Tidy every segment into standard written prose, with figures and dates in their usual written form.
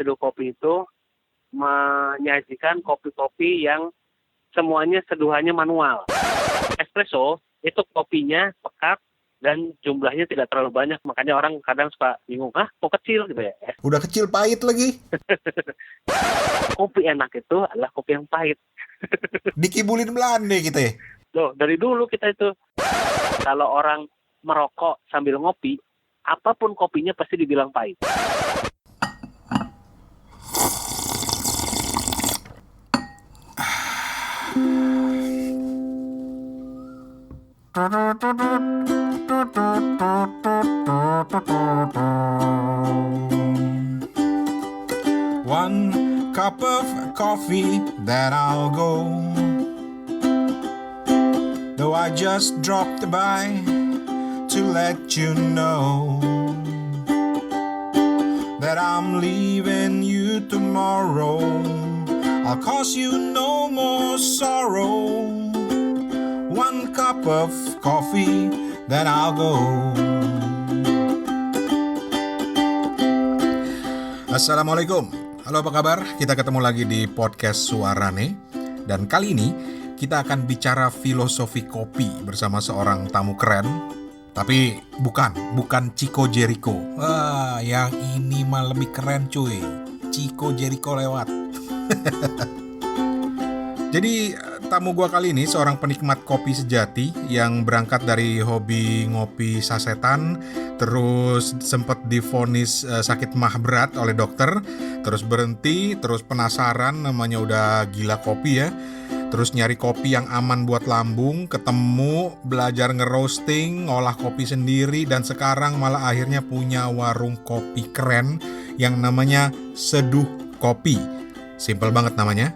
Seduh Kopi itu menyajikan kopi-kopi yang semuanya seduhannya manual. Espresso itu kopinya pekat dan jumlahnya tidak terlalu banyak, makanya orang kadang suka bingung, kok kecil gitu ya. Udah kecil pahit lagi. Kopi enak itu adalah kopi yang pahit. Dikibulin Belanda kita ya. Loh, dari dulu kita itu kalau orang merokok sambil ngopi, apapun kopinya pasti dibilang pahit. One cup of coffee, then I'll go. Though I just dropped by to let you know that I'm leaving you tomorrow. I'll cause you no more sorrow. One cup of coffee, then I'll go. Assalamualaikum. Halo, apa kabar? Kita ketemu lagi di podcast Suarane. Dan kali ini kita akan bicara filosofi kopi bersama seorang tamu keren. Tapi bukan Chico Jericho. Wah, yang ini mah lebih keren cuy. Chico Jericho lewat. Jadi tamu gua kali ini seorang penikmat kopi sejati yang berangkat dari hobi ngopi sasetan, terus sempat divonis sakit mah berat oleh dokter, terus berhenti, terus penasaran, namanya udah gila kopi ya. Terus nyari kopi yang aman buat lambung, ketemu, belajar ngeroasting, ngolah kopi sendiri, dan sekarang malah akhirnya punya warung kopi keren yang namanya Seduh Kopi. Simple banget namanya.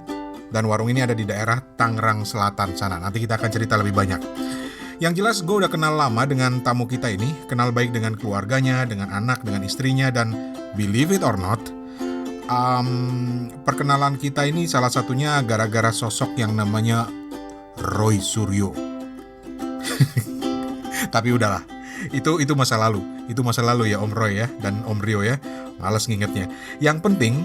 Dan warung ini ada di daerah Tangerang Selatan sana. Nanti kita akan cerita lebih banyak. Yang jelas gue udah kenal lama dengan tamu kita ini. Kenal baik dengan keluarganya, dengan anak, dengan istrinya. Dan believe it or not, perkenalan kita ini salah satunya gara-gara sosok yang namanya Roy Suryo. Tapi udahlah, itu masa lalu. Itu masa lalu ya Om Roy ya dan Om Rio ya. Males ngingetnya. Yang penting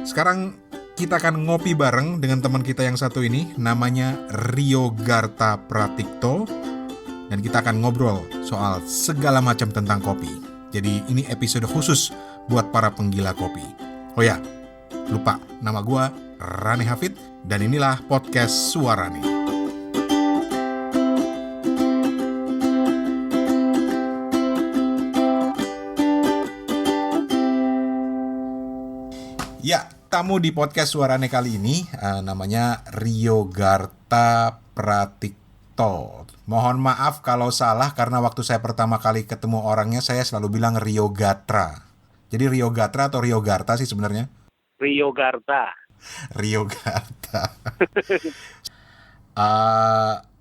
sekarang kita akan ngopi bareng dengan teman kita yang satu ini, namanya Rio Garta Pratikto, dan kita akan ngobrol soal segala macam tentang kopi. Jadi ini episode khusus buat para penggila kopi. Oh ya, lupa, nama gua Rane Hafid, dan inilah podcast Suarane. Ya, tamu di podcast Suarane kali ini namanya Rio Garta Pratikto. Mohon maaf kalau salah karena waktu saya pertama kali ketemu orangnya saya selalu bilang Rio Gatra. Jadi Rio Gatra atau Rio Garta sih sebenarnya? Rio Garta. Rio Garta.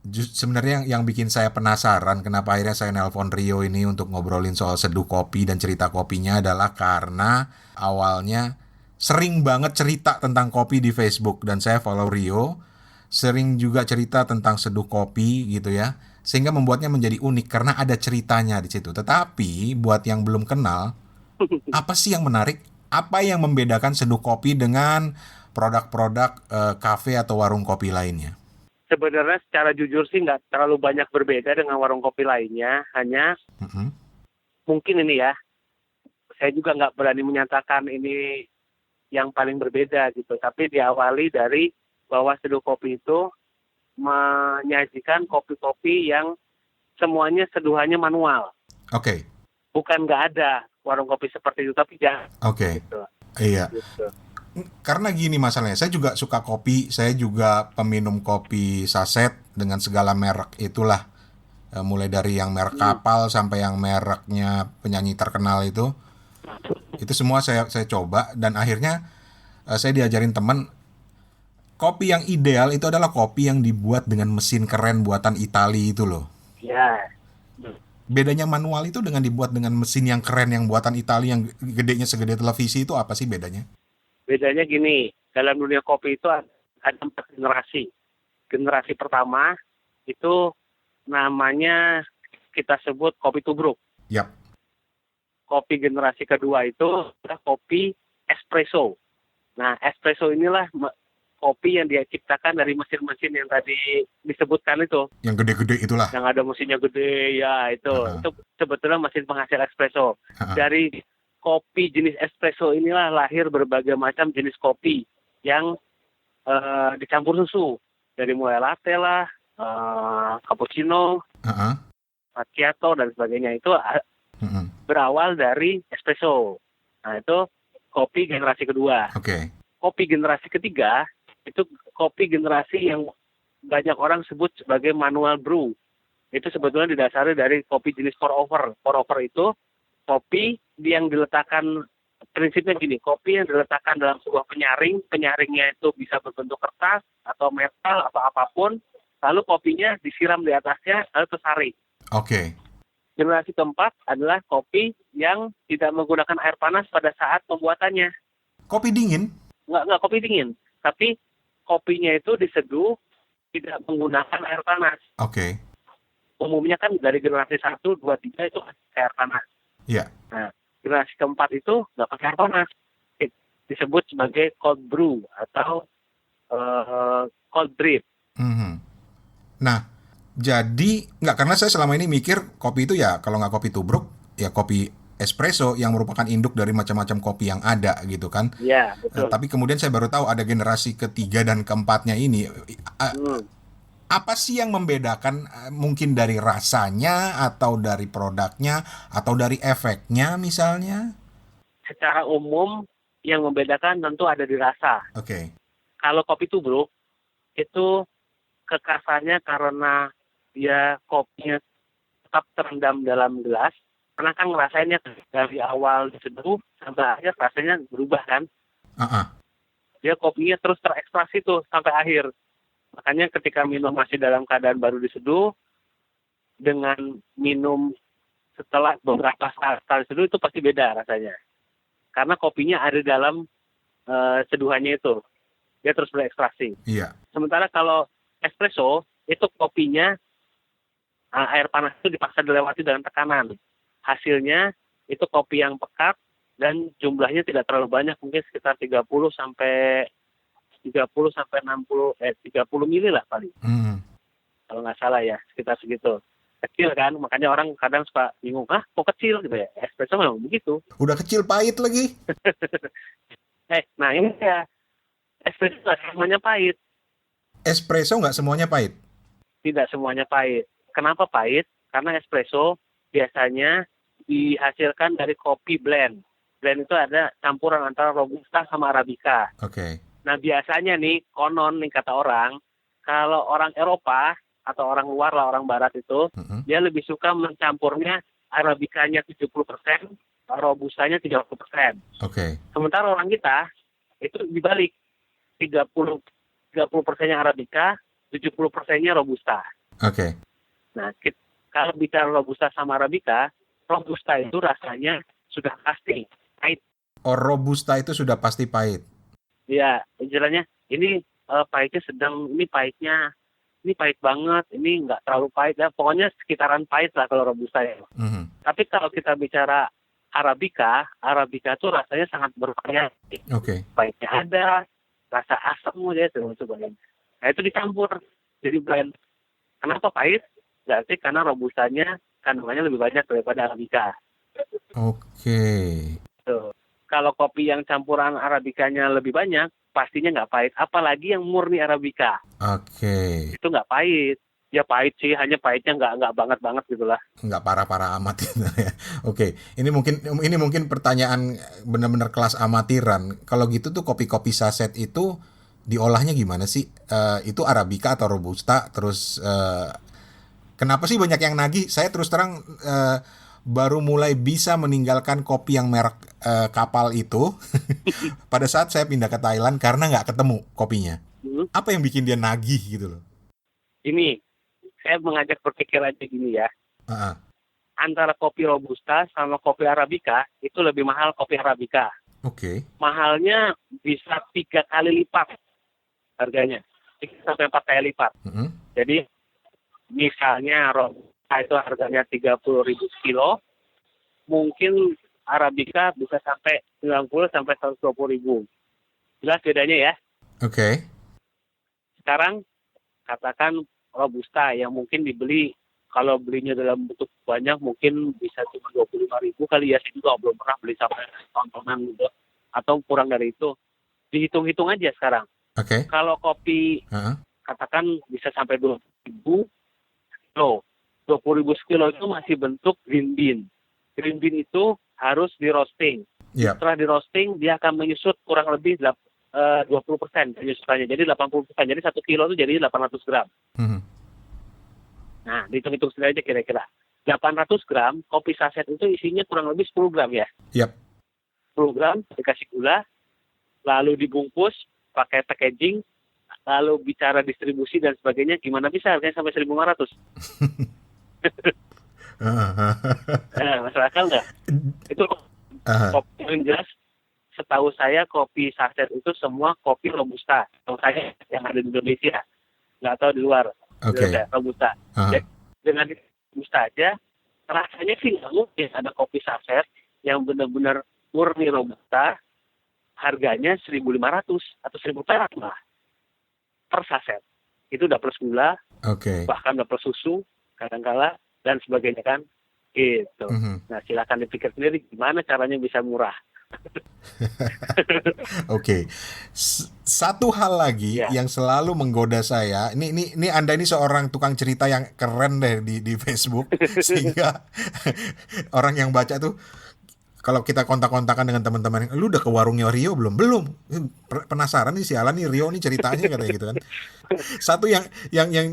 Sebenarnya yang bikin saya penasaran kenapa akhirnya saya nelpon Rio ini untuk ngobrolin soal seduh kopi dan cerita kopinya adalah karena awalnya sering banget cerita tentang kopi di Facebook dan saya follow Rio, sering juga cerita tentang seduh kopi gitu ya, sehingga membuatnya menjadi unik karena ada ceritanya di situ. Tetapi buat yang belum kenal, apa sih yang menarik? Apa yang membedakan seduh kopi dengan produk-produk kafe atau warung kopi lainnya? Sebenarnya secara jujur sih nggak terlalu banyak berbeda dengan warung kopi lainnya, hanya mungkin ini ya, saya juga nggak berani menyatakan ini yang paling berbeda gitu, tapi diawali dari bahwa Seduh Kopi itu menyajikan kopi-kopi yang semuanya seduhannya manual. Oke. Bukan nggak ada warung kopi seperti itu, tapi jangan. Oke. Gitu. Iya. Gitu. Karena gini masalahnya, saya juga suka kopi, saya juga peminum kopi saset dengan segala merek itulah, mulai dari yang merek kapal sampai yang mereknya penyanyi terkenal itu semua saya coba dan akhirnya saya diajarin teman kopi yang ideal itu adalah kopi yang dibuat dengan mesin keren buatan Itali itu loh. Ya. Bedanya manual itu dengan dibuat dengan mesin yang keren yang buatan Itali yang gedenya segede televisi itu apa sih bedanya? Bedanya gini, dalam dunia kopi itu ada 4 generasi. Generasi pertama itu namanya kita sebut kopi tubruk. Yap. Kopi generasi kedua itu adalah kopi espresso. Nah, espresso inilah kopi yang dia ciptakan dari mesin-mesin yang tadi disebutkan itu. Yang gede-gede itulah. Yang ada mesinnya gede, ya itu. Itu sebetulnya mesin penghasil espresso. Dari kopi jenis espresso inilah lahir berbagai macam jenis kopi yang dicampur susu. Dari mulai latte lah, cappuccino, macchiato, dan sebagainya. Itu berawal dari espresso. Nah, itu kopi generasi kedua. Kopi generasi ketiga, itu kopi generasi yang banyak orang sebut sebagai manual brew. Itu sebetulnya didasari dari kopi jenis pour over. Pour over itu kopi yang diletakkan, prinsipnya gini, kopi yang diletakkan dalam sebuah penyaring, penyaringnya itu bisa berbentuk kertas atau metal atau apapun, lalu kopinya disiram di atasnya, lalu tersaring. Generasi keempat adalah kopi yang tidak menggunakan air panas pada saat pembuatannya. Kopi dingin? Nggak kopi dingin, tapi kopinya itu diseduh tidak menggunakan air panas. Umumnya kan dari generasi 1, 2, 3 itu air panas. Nah, generasi keempat itu nggak pakai air panas. Disebut sebagai cold brew atau cold drip. Nah, jadi nggak, karena saya selama ini mikir kopi itu ya kalau nggak kopi tubruk, ya kopi espresso yang merupakan induk dari macam-macam kopi yang ada gitu kan. Iya, betul. Tapi kemudian saya baru tahu ada generasi ketiga dan keempatnya ini. Apa sih yang membedakan, mungkin dari rasanya atau dari produknya atau dari efeknya misalnya? Secara umum yang membedakan tentu ada di rasa. Kalau kopi tubruk itu kekasannya karena dia kopinya tetap terendam dalam gelas. Pernah kan ngerasainnya dari awal diseduh sampai akhir rasanya berubah kan? Dia kopinya terus terekstraksi tuh sampai akhir. Makanya ketika minum masih dalam keadaan baru diseduh, dengan minum setelah beberapa saat diseduh itu pasti beda rasanya. Karena kopinya ada dalam seduhannya itu. Dia terus berekstraksi. Sementara kalau espresso, itu kopinya air panas itu dipaksa dilewati dengan tekanan. Hasilnya itu kopi yang pekat dan jumlahnya tidak terlalu banyak, mungkin sekitar 30 sampai 60 30 mili lah paling. Kalau nggak salah ya, sekitar segitu. Kecil kan, makanya orang kadang suka bingung, kok kecil gitu ya. Espresso memang begitu. Udah kecil pahit lagi. Nah ini ya, espresso nggak semuanya pahit. Espresso nggak semuanya pahit? Tidak semuanya pahit. Kenapa pahit? Karena espresso biasanya dihasilkan dari kopi blend. Blend itu ada campuran antara Robusta sama Arabica. Nah biasanya nih, konon nih kata orang, kalau orang Eropa atau orang luar lah, orang Barat itu, dia lebih suka mencampurnya Arabicanya 70%, Robustanya 30%. Sementara orang kita itu dibalik, 30%-nya Arabica, 70%-nya Robusta. Nah, kalau bicara Robusta sama Arabica, Robusta itu rasanya sudah pasti pahit. Robusta itu sudah pasti pahit? Ya, istilahnya ini pahitnya sedang, ini pahit banget, ini nggak terlalu pahit ya. Pokoknya sekitaran pahit lah kalau Robusta ya. Tapi kalau kita bicara Arabica itu rasanya sangat bervariasi. Pahitnya ada, rasa asam aja itu sebagainya. Nah itu dicampur jadi blend. Kenapa pahit? Berarti karena Robustanya kandungannya lebih banyak daripada Arabica. Tuh. Kalau kopi yang campuran Arabicanya lebih banyak, pastinya nggak pahit. Apalagi yang murni Arabica. Itu nggak pahit. Ya pahit sih, hanya pahitnya nggak banget gitulah. Nggak parah-parah amat gitu ya. Ini mungkin pertanyaan benar-benar kelas amatiran. Kalau gitu tuh kopi-kopi saset itu diolahnya gimana sih? Itu Arabica atau Robusta? Terus kenapa sih banyak yang nagih? Saya terus terang baru mulai bisa meninggalkan kopi yang merek kapal itu pada saat saya pindah ke Thailand karena nggak ketemu kopinya. Apa yang bikin dia nagih gitu loh? Ini saya mengajak berpikir aja gini ya. Antara kopi Robusta sama kopi Arabica itu lebih mahal kopi Arabica. Mahalnya bisa 3 kali lipat harganya, 3-4 kali lipat. Jadi misalnya Robusta itu harganya 30.000 kilo, mungkin Arabica bisa sampai 90 sampai 120 ribu. Jelas bedanya ya. Oke. Sekarang katakan Robusta yang mungkin dibeli, kalau belinya dalam bentuk banyak mungkin bisa cuma 25 ribu kali ya. Saya juga belum pernah beli sampai tontonan gitu. Atau kurang dari itu. Dihitung-hitung aja sekarang. Oke. Kalau kopi katakan bisa sampai 20 ribu, 20 ribu sekilo itu masih bentuk green bean. Green bean itu harus di roasting. Yep. Setelah di roasting, dia akan menyusut kurang lebih 20% penyusutannya. Jadi 80%. Jadi 1 kilo itu jadi 800 gram. Nah, dihitung-hitung sendiri aja kira-kira. 800 gram, kopi saset itu isinya kurang lebih 10 gram ya. Yep. 10 gram, dikasih gula, lalu dibungkus, pakai packaging, lalu bicara distribusi dan sebagainya, gimana bisa harganya sampai 1.500? Masuk akal nggak? Itu kopi yang jelas, setahu saya kopi saset itu semua kopi Robusta. Setahu saya yang ada di Indonesia. Nggak tahu di luar. Oke. Robusta. Dengan Robusta aja, rasanya sih nggak mungkin ada kopi saset yang benar-benar murni Robusta, harganya 1.500 atau 1.000 perak lah per saset. Itu udah plus gula, bahkan udah plus susu, kadang-kala, dan sebagainya kan. Gitu. Nah, silakan dipikir sendiri gimana caranya bisa murah. Oke. Satu hal lagi yang selalu menggoda saya, ini Anda ini seorang tukang cerita yang keren deh di Facebook, sehingga orang yang baca tuh, kalau kita kontak-kontakan dengan teman-teman, lu udah ke warungnya Rio belum? Belum. Penasaran nih sialan nih Rio nih ceritanya katanya gitu kan. Satu yang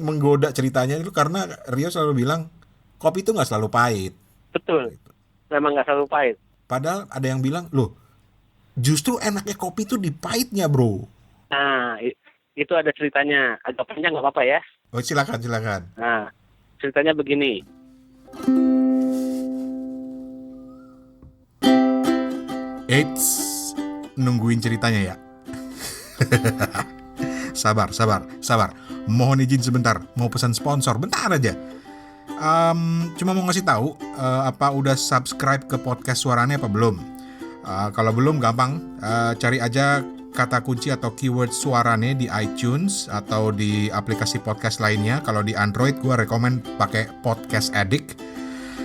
menggoda ceritanya itu karena Rio selalu bilang kopi itu nggak selalu pahit. Betul. Memang nggak selalu pahit. Padahal ada yang bilang, loh, justru enaknya kopi itu di pahitnya, bro. Nah, itu ada ceritanya. Agak panjang nggak apa-apa ya? Oh, silakan. Nah, ceritanya begini. Eits, nungguin ceritanya ya. Sabar. Mohon izin sebentar, mau pesan sponsor, bentar aja. Cuma mau ngasih tahu, apa udah subscribe ke podcast Suarane apa belum? Kalau belum gampang, cari aja kata kunci atau keyword Suarane di iTunes atau di aplikasi podcast lainnya. Kalau di Android gue rekomen pakai Podcast Addict.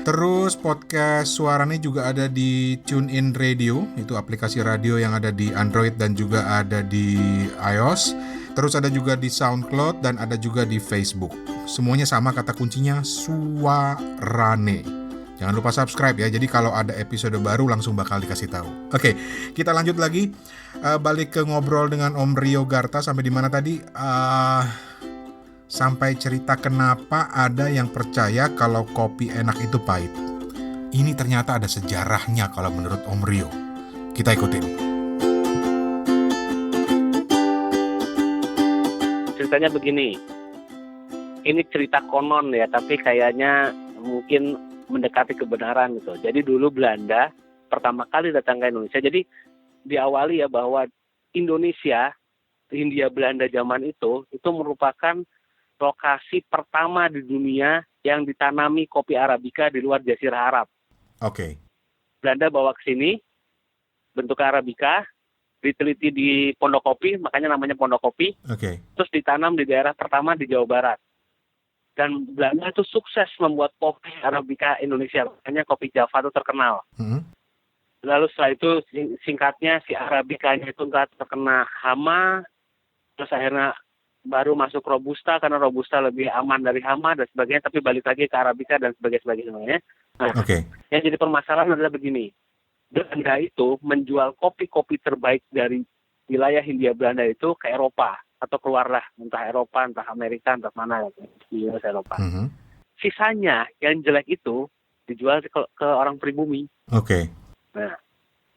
Terus podcast Suarane juga ada di TuneIn Radio, itu aplikasi radio yang ada di Android dan juga ada di iOS. Terus ada juga di SoundCloud dan ada juga di Facebook. Semuanya sama kata kuncinya Suarane. Jangan lupa subscribe ya, jadi kalau ada episode baru langsung bakal dikasih tahu. Oke, kita lanjut lagi. Balik ke ngobrol dengan Om Rio Garta. Sampai di mana tadi? Sampai cerita kenapa ada yang percaya kalau kopi enak itu pahit. Ini ternyata ada sejarahnya kalau menurut Om Rio. Kita ikutin. Ceritanya begini. Ini cerita konon ya, tapi kayaknya mungkin mendekati kebenaran gitu. Jadi dulu Belanda pertama kali datang ke Indonesia. Jadi diawali ya bahwa Indonesia, Hindia Belanda zaman itu merupakan lokasi pertama di dunia yang ditanami kopi Arabica di luar Jazirah Arab. Oke. Belanda bawa ke sini bentuk Arabica, diteliti di Pondok Kopi, makanya namanya Pondok Kopi. Oke. Terus ditanam di daerah pertama di Jawa Barat. Dan Belanda itu sukses membuat kopi Arabica Indonesia, makanya kopi Java itu terkenal. Lalu setelah itu singkatnya si Arabicanya itu nggak terkena hama, terus akhirnya baru masuk Robusta karena Robusta lebih aman dari hama dan sebagainya, tapi balik lagi ke Arabica dan sebagainya. Nah, yang jadi permasalahan adalah begini, Belanda itu menjual kopi-kopi terbaik dari wilayah Hindia Belanda itu ke Eropa atau keluarlah, entah Eropa, entah Amerika, entah mana di Eropa. Sisanya yang jelek itu dijual ke orang pribumi. Nah,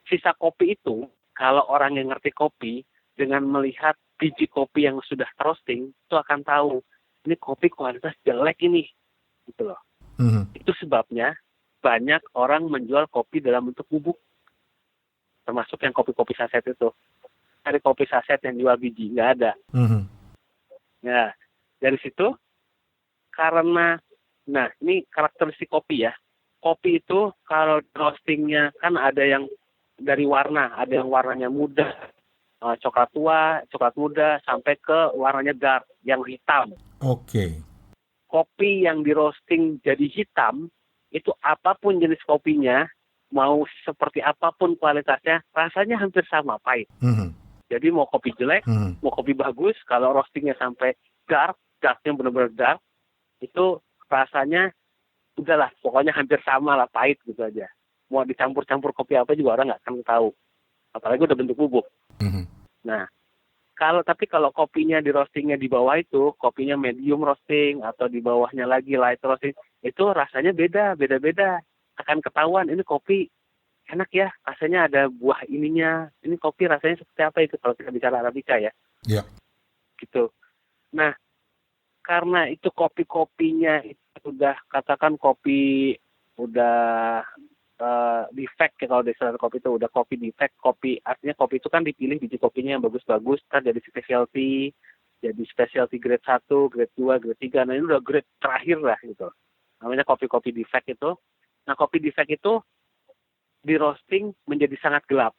sisa kopi itu kalau orang yang ngerti kopi dengan melihat biji kopi yang sudah roasting itu akan tahu ini kopi kualitas jelek ini, gitu loh. Itu sebabnya banyak orang menjual kopi dalam bentuk bubuk, termasuk yang kopi-kopi saset itu. Dari kopi saset yang jual biji nggak ada. Nah, dari situ karena, nah ini karakteristik kopi ya. kopi itu kalau roastingnya kan ada yang dari warna, ada yang warnanya muda, coklat tua, coklat muda, sampai ke warnanya dark, yang hitam. Oke. Kopi yang di roasting jadi hitam, itu apapun jenis kopinya, mau seperti apapun kualitasnya, rasanya hampir sama, pahit. Jadi mau kopi jelek, mau kopi bagus, kalau roastingnya sampai darknya benar-benar dark, itu rasanya udahlah, pokoknya hampir sama lah, pahit gitu aja. Mau dicampur-campur kopi apa juga orang nggak akan tahu. Apalagi udah bentuk bubuk. Nah, tapi kalau kopinya di roastingnya di bawah itu, kopinya medium roasting atau di bawahnya lagi light roasting, itu rasanya beda-beda. Akan ketahuan ini kopi enak ya, rasanya ada buah ininya. Ini kopi rasanya seperti apa itu kalau kita bicara Arabica ya. Iya. Gitu. Nah, karena itu kopi-kopinya itu udah katakan kopi udah defect ya, kalau di kopi itu udah kopi defect. Kopi artinya kopi itu kan dipilih biji kopinya yang bagus-bagus, kan jadi specialty grade 1, grade 2, grade 3. Nah, ini udah grade terakhir lah gitu. Namanya kopi-kopi defect itu. Nah, kopi defect itu di roasting menjadi sangat gelap.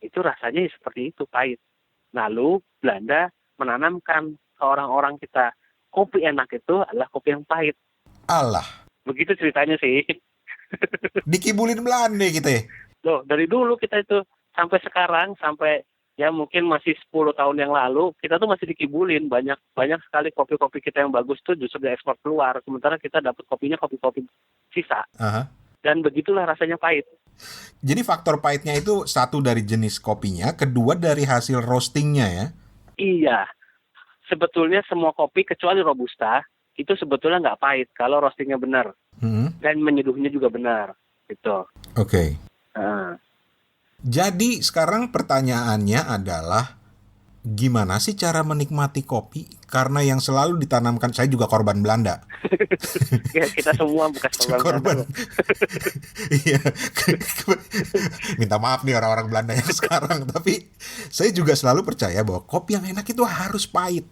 Itu rasanya seperti itu, pahit. Lalu Belanda menanamkan ke orang-orang kita, kopi enak itu adalah kopi yang pahit. Allah. Begitu ceritanya sih. Dikibulin Belanda kita ya? Loh, dari dulu kita itu sampai sekarang, sampai ya mungkin masih 10 tahun yang lalu, kita tuh masih dikibulin. Banyak sekali kopi-kopi kita yang bagus tuh justru diekspor keluar. Sementara kita dapat kopinya kopi-kopi sisa. Dan begitulah rasanya pahit. Jadi faktor pahitnya itu satu dari jenis kopinya, kedua dari hasil roastingnya ya? Iya. Sebetulnya semua kopi kecuali Robusta itu sebetulnya nggak pahit kalau roastingnya benar. Dan menyeduhnya juga benar. Gitu. Oke. Jadi sekarang pertanyaannya adalah gimana sih cara menikmati kopi? Karena yang selalu ditanamkan, saya juga korban Belanda. Ya, kita semua bekas korban. Iya. Minta maaf nih orang-orang Belanda yang sekarang, tapi saya juga selalu percaya bahwa kopi yang enak itu harus pahit.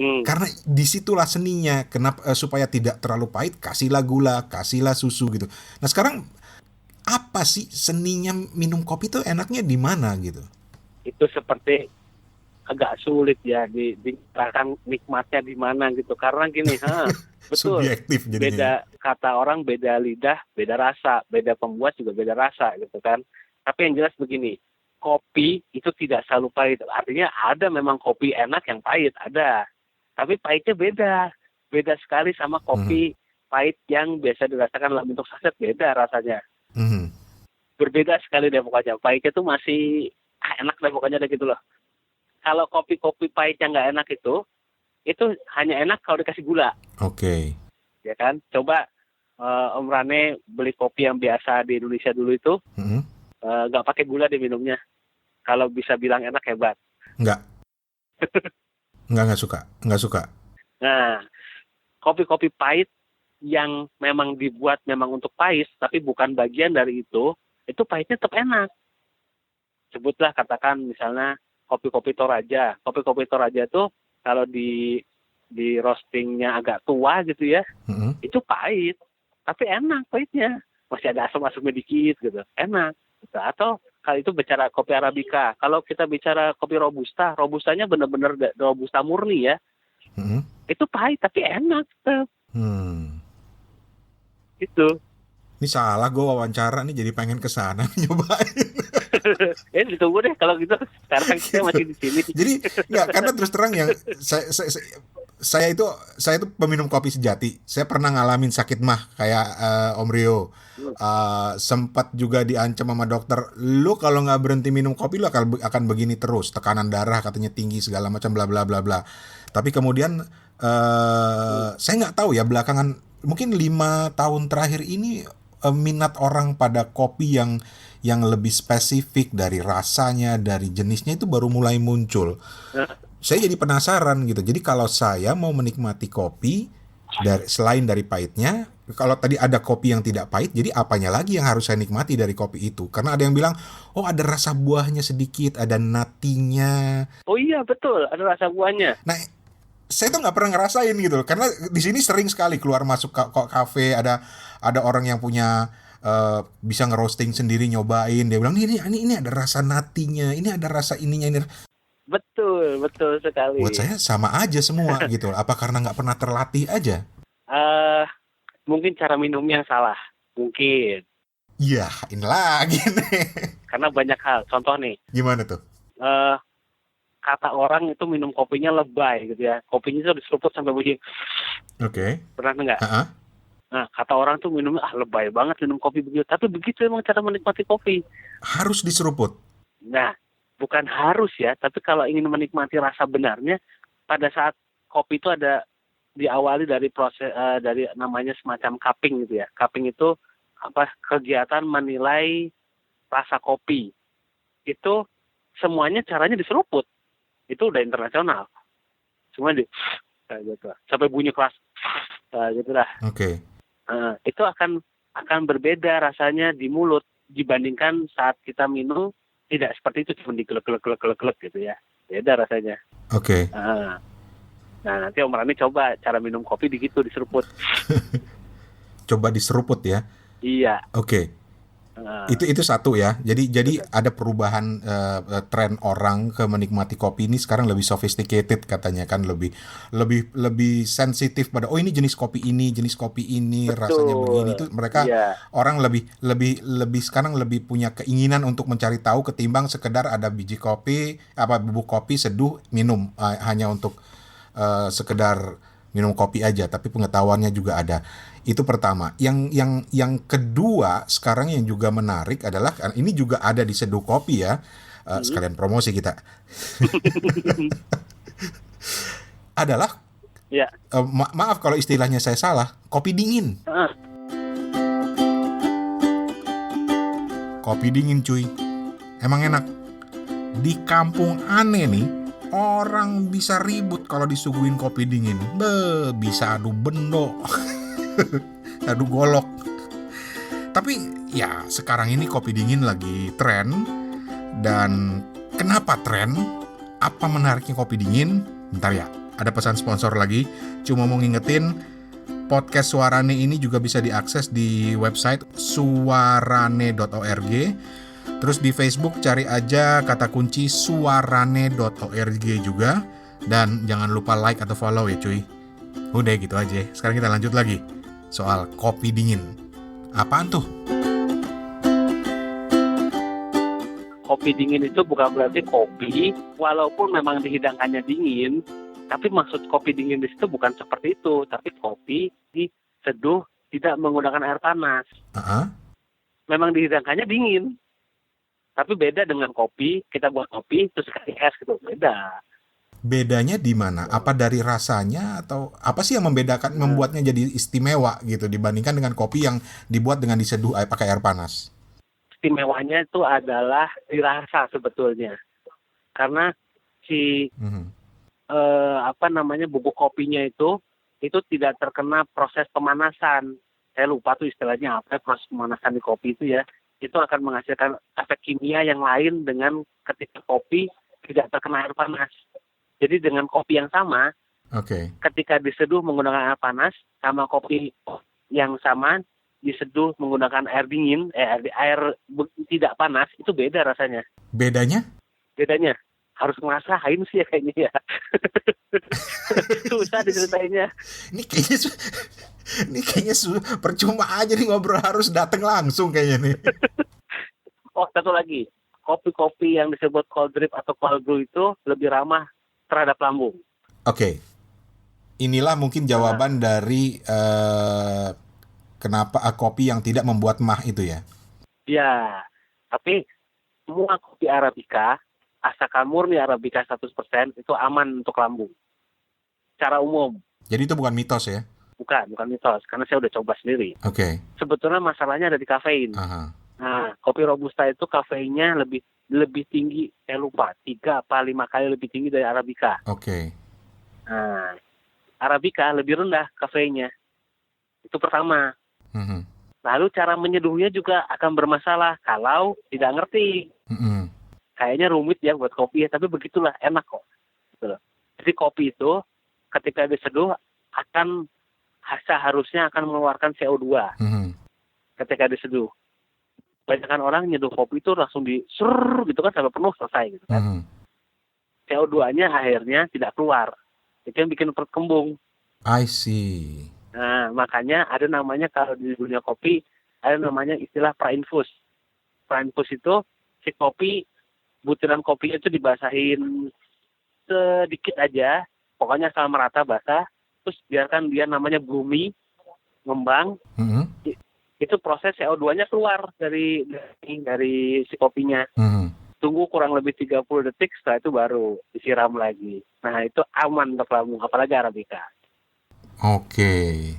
Karena disitulah seninya. Kenapa supaya tidak terlalu pahit, kasihlah gula, kasihlah susu gitu. Nah sekarang apa sih seninya minum kopi itu enaknya di mana gitu? Itu seperti agak sulit ya dikatakan nikmatnya di mana gitu. Karena gini, betul. Subjektif jadinya. Beda kata orang, beda lidah, beda rasa, beda pembuat juga beda rasa gitu kan. Tapi yang jelas begini, kopi itu tidak selalu pahit. Artinya ada memang kopi enak yang pahit, ada. Tapi pahitnya beda sekali sama kopi pahit yang biasa dirasakan dalam bentuk saset, beda rasanya. Berbeda sekali deh pokoknya. Pahitnya tuh masih enak deh pokoknya deh gitu loh. Kalau kopi-kopi pahit yang nggak enak itu hanya enak kalau dikasih gula. Oke. Ya kan? Coba Om Rane beli kopi yang biasa di Indonesia dulu itu, nggak pakai gula deh minumnya. Kalau bisa bilang enak, hebat. Nggak suka. Nah, kopi-kopi pahit yang memang dibuat memang untuk pahit, tapi bukan bagian dari itu pahitnya tetap enak. Sebutlah katakan misalnya kopi-kopi Toraja. Kopi-kopi Toraja itu kalau di roastingnya agak tua gitu ya, itu pahit, tapi enak pahitnya. Masih ada asam-asamnya dikit gitu, enak. Gitu. Atau kalau itu bicara kopi Arabica. Kalau kita bicara kopi Robustanya benar-benar Robusta murni ya. Itu pahit tapi enak tetap. Gitu. Ini salah, gue wawancara nih jadi pengen kesana nyobain. Ditunggu deh kalau gitu. Sekarang kita masih di sini. Jadi nggak, karena terus terang yang saya itu peminum kopi sejati. Saya pernah ngalamin sakit mah kayak Om Rio. Sempat juga diancam sama dokter, lu kalau nggak berhenti minum kopi lu akan begini terus, tekanan darah katanya tinggi segala macam bla bla bla bla. Tapi kemudian saya nggak tahu ya, belakangan mungkin 5 tahun terakhir ini minat orang pada kopi yang lebih spesifik dari rasanya, dari jenisnya itu baru mulai muncul. Saya jadi penasaran gitu. Jadi kalau saya mau menikmati kopi selain dari pahitnya, kalau tadi ada kopi yang tidak pahit, jadi apanya lagi yang harus saya nikmati dari kopi itu? Karena ada yang bilang, oh ada rasa buahnya sedikit, ada natinya. Oh iya betul, ada rasa buahnya. Nah, saya tuh nggak pernah ngerasain gitu, karena di sini sering sekali keluar masuk ke kafe, ada ada orang yang punya bisa ngerosting sendiri, nyobain, dia bilang ini ada rasa natinya, ini ada rasa ininya ini. Betul sekali. Buat saya sama aja semua gitu. Apa karena nggak pernah terlatih aja? Mungkin cara minumnya yang salah, mungkin. Iya, ini lagi nih. Karena banyak hal. Contoh nih, Gimana tuh? kata orang itu minum kopinya lebay gitu ya. Kopinya itu diseruput sampai bunyi. Oke. Pernah nggak? Ha-ha. Nah, kata orang tuh minumnya lebay banget minum kopi begitu. Tapi begitu emang cara menikmati kopi. Harus diseruput. Nah, bukan harus ya. Tapi kalau ingin menikmati rasa benarnya, pada saat kopi itu ada diawali dari proses dari namanya semacam cupping gitu ya. Cupping itu kegiatan menilai rasa kopi. Itu semuanya caranya diseruput. Itu udah internasional. Semua kayak gitu. Sampai bunyi keras. Gitu lah. Oke. Itu akan berbeda rasanya di mulut dibandingkan saat kita minum tidak seperti itu, cuma digelek-gelek gitu ya. Beda rasanya. Oke. Nah, nanti Om Rani coba cara minum kopi begitu diseruput. Coba diseruput ya. Iya. Oke. Itu satu ya. Jadi ada perubahan tren orang ke menikmati kopi ini sekarang lebih sophisticated katanya kan, lebih sensitif pada ini jenis kopi ini Betul. rasanya begini, itu mereka Iya. orang lebih sekarang lebih punya keinginan untuk mencari tahu ketimbang sekedar ada biji kopi bubuk kopi seduh minum hanya untuk sekedar minum kopi aja, tapi pengetahuannya juga ada. Itu pertama. Yang kedua sekarang yang juga menarik adalah ini juga ada di Seduh Kopi ya. Sekalian promosi kita. Adalah Ya. maaf kalau istilahnya saya salah, kopi dingin. Kopi dingin cuy. Emang enak. Di kampung aneh nih, orang bisa ribut kalau disuguhin kopi dingin. Bisa adu bendo. Adu golok. Tapi ya sekarang ini kopi dingin lagi tren. Dan kenapa tren? Apa menariknya kopi dingin? Bentar ya, ada pesan sponsor lagi. Cuma mau ngingetin, podcast Suarane ini juga bisa diakses di website suarane.org. Terus di Facebook cari aja kata kunci suarane.org juga. Dan jangan lupa like atau follow ya cuy. Udah gitu aja. Sekarang kita lanjut lagi soal kopi dingin. Apaan tuh? Kopi dingin itu bukan berarti kopi, walaupun memang dihidangkannya dingin, tapi maksud kopi dingin di situ bukan seperti itu, tapi kopi diseduh tidak menggunakan air panas. Memang dihidangkannya dingin, tapi beda dengan kopi, kita buat kopi terus kasih es gitu, beda. Bedanya di mana? Apa dari rasanya atau apa sih yang membedakan, membuatnya jadi istimewa gitu dibandingkan dengan kopi yang dibuat dengan diseduh pakai air panas? Istimewanya itu adalah dirasa sebetulnya, karena si bubuk kopinya itu tidak terkena proses pemanasan. Saya lupa tuh istilahnya apa, proses pemanasan di kopi itu ya. Itu akan menghasilkan efek kimia yang lain dengan ketika kopi tidak terkena air panas. Jadi dengan kopi yang sama, ketika diseduh menggunakan air panas, sama kopi yang sama diseduh menggunakan air dingin, air tidak panas, itu beda rasanya. Bedanya? Bedanya harus ngerasain sih ya kayaknya ya. Susah diceritainnya. Ini kayaknya percuma aja nih ngobrol, harus datang langsung kayaknya nih. Oh, satu lagi. Kopi-kopi yang disebut cold drip atau cold brew itu lebih ramah terhadap lambung. Oke. Inilah mungkin jawaban dari kenapa kopi yang tidak membuat mah itu ya. Ya, tapi semua kopi Arabica, asalkan murni Arabica 100% itu aman untuk lambung. Secara umum. Jadi itu bukan mitos ya? Bukan mitos, karena saya udah coba sendiri. Oke. Sebetulnya masalahnya ada di kafein. Nah, kopi Robusta itu kafeinnya lebih tinggi, saya lupa, 3 apa 5 kali lebih tinggi dari Arabica. Oke. Nah, Arabica lebih rendah kafeinnya. Itu pertama. Lalu cara menyeduhnya juga akan bermasalah kalau tidak ngerti. Kayaknya rumit ya buat kopi ya, tapi begitulah, enak kok. Gitu. Jadi kopi itu ketika diseduh akan seharusnya akan mengeluarkan CO2 ketika diseduh. Banyakan orang nyeduh kopi itu langsung gitu kan sampai penuh selesai gitu kan. CO2-nya akhirnya tidak keluar. Itu yang bikin perut kembung. I see. Nah, makanya ada namanya kalau di dunia kopi, ada namanya istilah pra-infus. Pra-infus itu si kopi, butiran kopi itu dibasahin sedikit aja, pokoknya asal merata basah, terus biarkan dia namanya bumi, ngembang, itu proses CO2-nya keluar dari si kopinya. Tunggu kurang lebih 30 detik, setelah itu baru disiram lagi. Nah, itu aman untuk lambung, apalagi Arabica. Oke.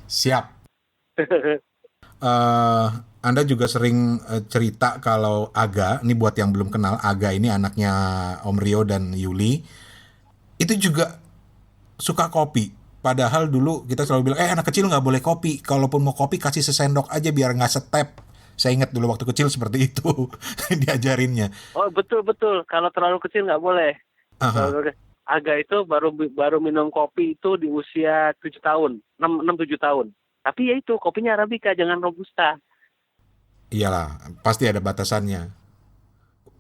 Siap. Anda juga sering cerita kalau Aga, ini buat yang belum kenal, Aga ini anaknya Om Rio dan Yuli, itu juga suka kopi. Padahal dulu kita selalu bilang, anak kecil nggak boleh kopi. Kalaupun mau kopi kasih sesendok aja biar nggak setep. Saya ingat dulu waktu kecil seperti itu diajarinnya. Oh betul. Kalau terlalu kecil nggak boleh. Aga itu baru minum kopi itu di usia 7 tahun, 6-7 tahun. Tapi ya itu kopinya Arabica, jangan Robusta. Iyalah, pasti ada batasannya.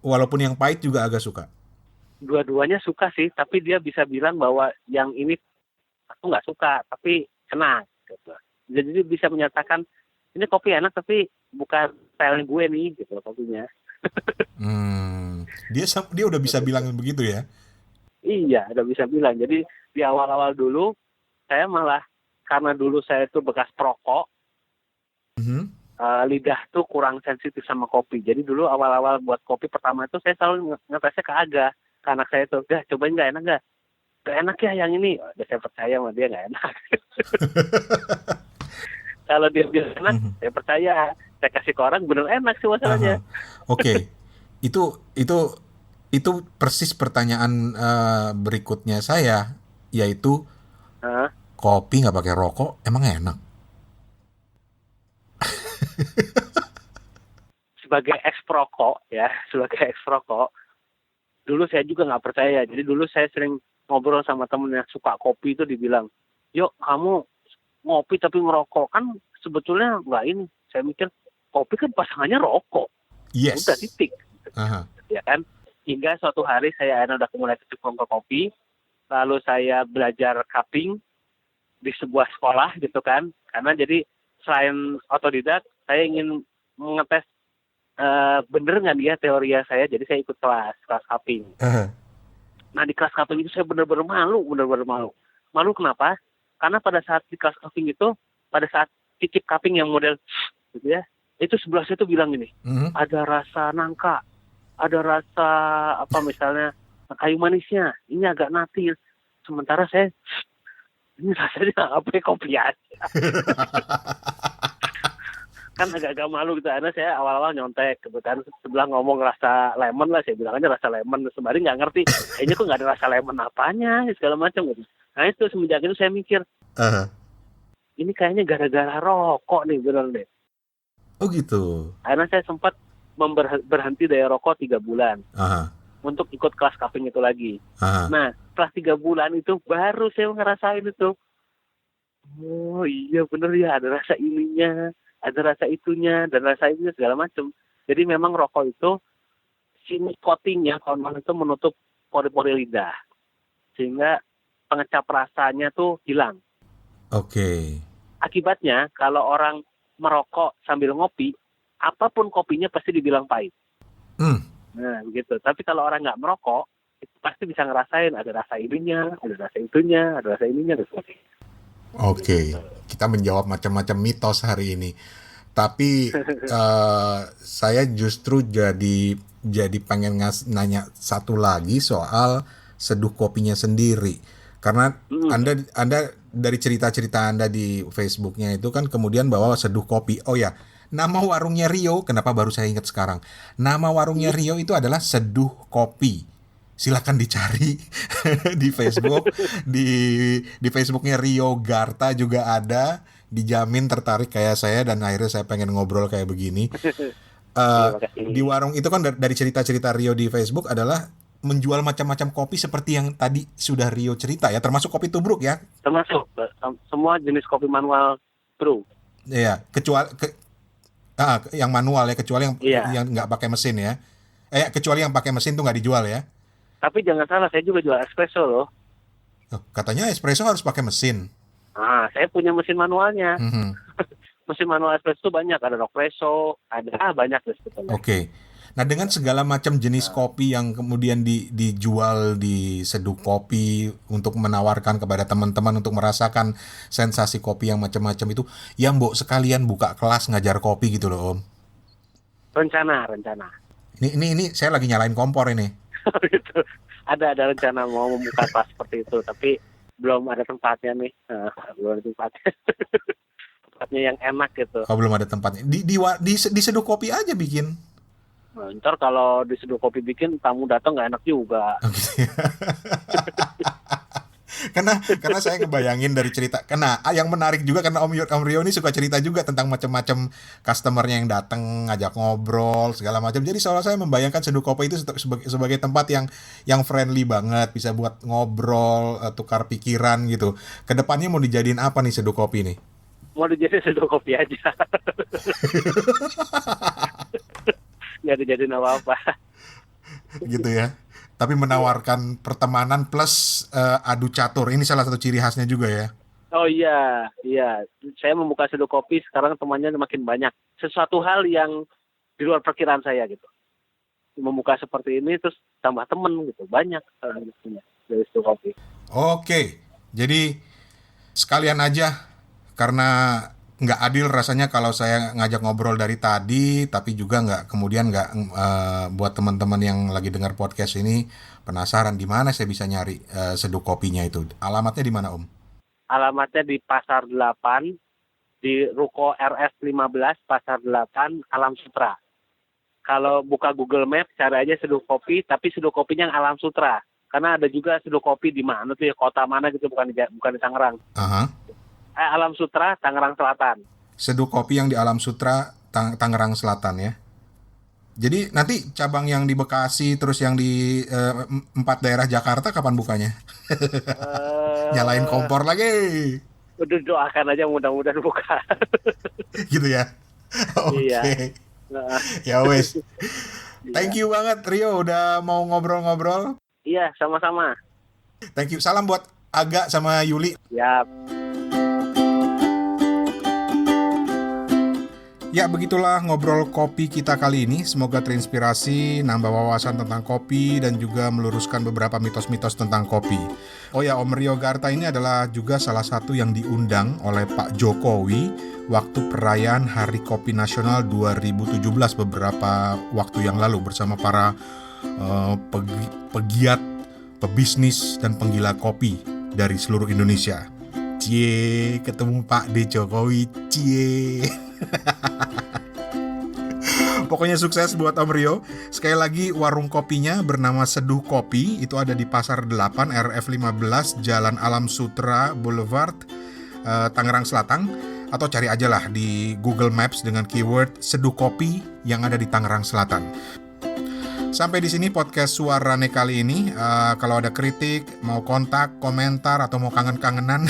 Walaupun yang pahit juga agak suka. Dua-duanya suka sih, tapi dia bisa bilang bahwa yang ini aku nggak suka, tapi enak. Gitu. Jadi bisa menyatakan ini kopi enak, tapi bukan style gue nih, gitu kopinya. Dia udah bisa bilang begitu ya? Iya, udah bisa bilang. Jadi di awal-awal dulu saya malah karena dulu saya itu bekas perokok, lidah tuh kurang sensitif sama kopi. Jadi dulu awal-awal buat kopi pertama itu saya selalu ngetesnya ke Aga, ke anak saya itu, cobain nggak enak nggak? Gak enak ya yang ini. Udah saya percaya sama dia nggak enak. Kalau dia bilang enak, saya percaya. Saya kasih ke orang bener enak sih masalahnya. Oke. Itu persis pertanyaan berikutnya saya, yaitu kopi nggak pakai rokok emang enak? Sebagai ex-perokok, dulu saya juga nggak percaya. Jadi dulu saya sering ngobrol sama temen yang suka kopi itu, dibilang, yuk kamu ngopi tapi ngerokok. Kan sebetulnya nggak ini. Saya mikir, kopi kan pasangannya rokok. Yes. Udah titik. Ya kan? Hingga suatu hari saya udah mulai kecemplung ke kopi. Lalu saya belajar cupping di sebuah sekolah gitu kan. Karena jadi selain otodidak, saya ingin mengetes bener nggak dia teori saya. Jadi saya ikut kelas cupping. Nah di kelas cupping itu saya bener-bener malu. Malu kenapa? Karena pada saat di kelas cupping itu, pada saat cicip cupping yang model gitu ya, itu sebelah saya tuh bilang gini, ada rasa nangka, ada rasa apa misalnya kayu manisnya, ini agak natil. Sementara saya ini rasanya apa kopi aja. Kan agak-agak malu gitu. Karena saya awal-awal nyontek, kebetulan sebelah ngomong rasa lemon lah, saya bilang aja rasa lemon. Sembari nggak ngerti, kayaknya kok nggak ada rasa lemon apanya, segala macam gitu. Nah itu semenjak itu saya mikir, ini kayaknya gara-gara rokok nih, bener deh. Oh gitu. Karena saya sempat berhenti dari rokok 3 bulan. Untuk ikut kelas cupping itu lagi. Nah, setelah 3 bulan itu baru saya ngerasain itu. Oh iya bener ya, ada rasa ininya, ada rasa itunya, dan rasa itunya segala macam. Jadi memang rokok itu, si nikotinnya kawan-kawan itu menutup pori-pori lidah. Sehingga pengecap rasanya tuh hilang. Oke. Akibatnya, kalau orang merokok sambil ngopi, apapun kopinya pasti dibilang pahit. Nah, begitu. Tapi kalau orang nggak merokok, itu pasti bisa ngerasain ada rasa ininya, ada rasa itunya, ada rasa ininya, dan sebagainya. Oke. Kita menjawab macam-macam mitos hari ini. Tapi saya justru jadi pengen nanya satu lagi soal seduh kopinya sendiri. Karena Anda dari cerita-cerita Anda di Facebooknya itu kan kemudian bawa seduh kopi. Oh ya, nama warungnya Rio, kenapa baru saya ingat sekarang? Nama warungnya Rio itu adalah Seduh Kopi. Silakan dicari di Facebook. Di Facebooknya Rio Garta juga ada. Dijamin tertarik kayak saya dan akhirnya saya pengen ngobrol kayak begini. Di warung itu kan dari cerita-cerita Rio di Facebook adalah menjual macam-macam kopi seperti yang tadi sudah Rio cerita ya, termasuk kopi tubruk ya? Termasuk semua jenis kopi manual brew. Iya, yang manual ya, kecuali yang nggak pakai mesin ya. Kecuali yang pakai mesin tuh nggak dijual ya. Tapi jangan salah, saya juga jual espresso loh. Katanya espresso harus pakai mesin. Saya punya mesin manualnya. Mm-hmm. Mesin manual espresso banyak, ada Rockpresso, ada banyak sebetulnya. Oke. Nah, dengan segala macam jenis kopi yang kemudian dijual di Seduh Kopi untuk menawarkan kepada teman-teman untuk merasakan sensasi kopi yang macam-macam itu, ya Mbok sekalian buka kelas ngajar kopi gitu loh, Om. Rencana. Ini saya lagi nyalain kompor ini. Gitu. Ada rencana mau membuka kelas seperti itu, tapi belum ada tempatnya nih. Belum ada tempatnya. Tempatnya yang enak gitu. Belum ada tempatnya. Di Seduh Kopi aja bikin. Ntar kalau di Seduh Kopi bikin, tamu datang nggak enak juga. Karena saya ngebayangin dari cerita. Karena yang menarik juga karena Om Rio ini suka cerita juga tentang macam-macam customernya yang datang ngajak ngobrol segala macam. Jadi seolah saya membayangkan Seduh Kopi itu sebagai tempat yang friendly banget, bisa buat ngobrol, tukar pikiran gitu. Kedepannya mau dijadiin apa nih Seduh Kopi nih? Mau dijadiin Seduh Kopi aja. Nggak dijadiin apa-apa. Gitu ya. Tapi menawarkan pertemanan plus adu catur. Ini salah satu ciri khasnya juga ya. Oh iya. Saya membuka Seduh Kopi, sekarang temannya makin banyak. Sesuatu hal yang di luar perkiraan saya gitu. Membuka seperti ini terus tambah temen gitu. Banyak dari Seduh Kopi. Oke. Jadi sekalian aja, karena nggak adil rasanya kalau saya ngajak ngobrol dari tadi, tapi juga nggak buat teman-teman yang lagi dengar podcast ini penasaran di mana saya bisa nyari Seduh Kopinya itu. Alamatnya di mana, Om? Alamatnya di Pasar 8, di Ruko RS 15, Pasar 8, Alam Sutra. Kalau buka Google Maps, cari aja Seduh Kopi, tapi Seduh Kopinya yang Alam Sutra. Karena ada juga Seduh Kopi di mana tuh ya, kota mana gitu, bukan di Tangerang. Alam Sutra, Tangerang Selatan. Seduh Kopi yang di Alam Sutra, Tangerang Selatan ya. Jadi nanti cabang yang di Bekasi, terus yang di 4 daerah Jakarta kapan bukanya? Nyalain kompor lagi. Udah doakan aja mudah-mudahan buka. Gitu ya? Oke. Iya. Ya wes. Thank you banget Rio udah mau ngobrol-ngobrol. Iya, sama-sama. Thank you. Salam buat Aga sama Yuli. Yap. Ya, begitulah ngobrol kopi kita kali ini. Semoga terinspirasi, nambah wawasan tentang kopi, dan juga meluruskan beberapa mitos-mitos tentang kopi. Oh ya, Om Rio Garta ini adalah juga salah satu yang diundang oleh Pak Jokowi waktu perayaan Hari Kopi Nasional 2017 beberapa waktu yang lalu bersama para pegiat, pebisnis, dan penggila kopi dari seluruh Indonesia. Cie, ketemu Pak D. Jokowi, cie. Pokoknya sukses buat Om Rio. Sekali lagi warung kopinya bernama Seduh Kopi. Itu ada di Pasar 8 RF 15 Jalan Alam Sutra Boulevard, Tangerang Selatan. Atau cari aja lah di Google Maps dengan keyword Seduh Kopi yang ada di Tangerang Selatan. Sampai di sini podcast Suarane kali ini. Kalau ada kritik, mau kontak, komentar, atau mau kangen-kangenan,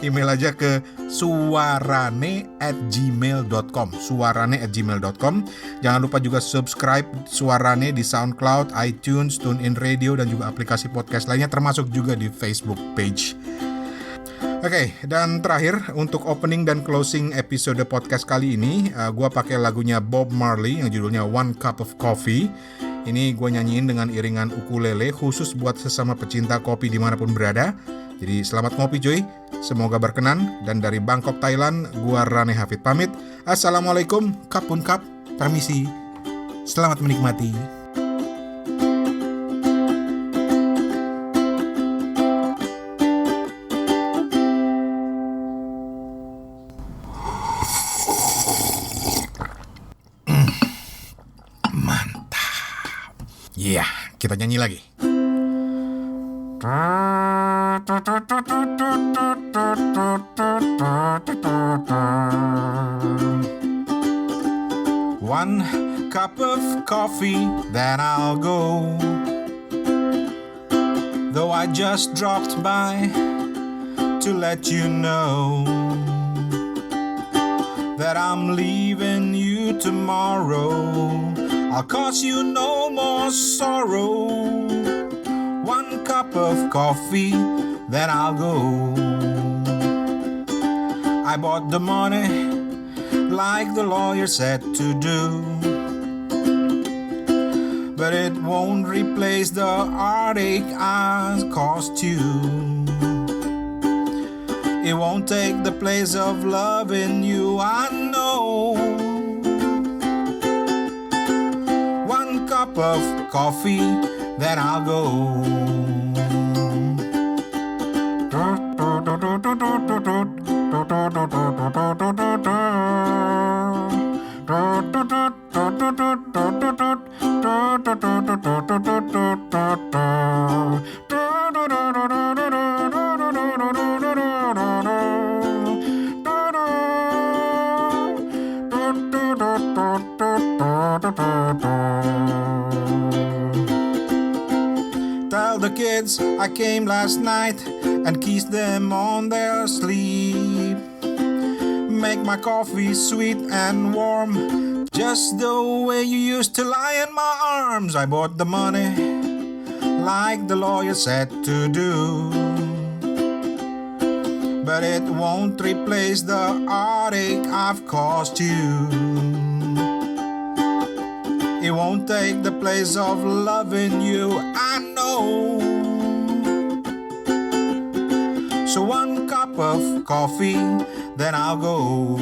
email aja ke suarane@gmail.com. suarane@gmail.com. Jangan lupa juga subscribe Suarane di SoundCloud, iTunes, TuneIn Radio, dan juga aplikasi podcast lainnya, termasuk juga di Facebook page. Oke, dan terakhir untuk opening dan closing episode podcast kali ini, gue pakai lagunya Bob Marley yang judulnya One Cup of Coffee. Ini gue nyanyiin dengan iringan ukulele khusus buat sesama pecinta kopi dimanapun berada. Jadi selamat ngopi cuy, semoga berkenan. Dan dari Bangkok, Thailand, gue Rane Hafid pamit. Assalamualaikum, kapun kap, permisi, selamat menikmati. Iya, kita nyanyi lagi. One cup of coffee, then I'll go. I just dropped by to let you know that I'm leaving you tomorrow. I'll cause you no more sorrow. One cup of coffee, then I'll go. I bought the money like the lawyer said to do, but it won't replace the heartache I caused you. It won't take the place of loving you, I know. One cup of coffee, then I'll go. Tell the kids I came last night and kissed them on their sleep. Make my coffee sweet and warm, just the way you used to lie in my arms. I bought the money like the lawyer said to do, but it won't replace the heartache I've caused you. It won't take the place of loving you, I know. So one cup of coffee, then I'll go.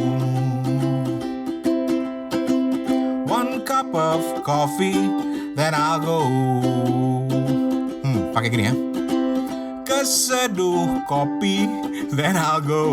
One cup of coffee, then I'll go. Pakai gini ya. Keseduh kopi, then I'll go.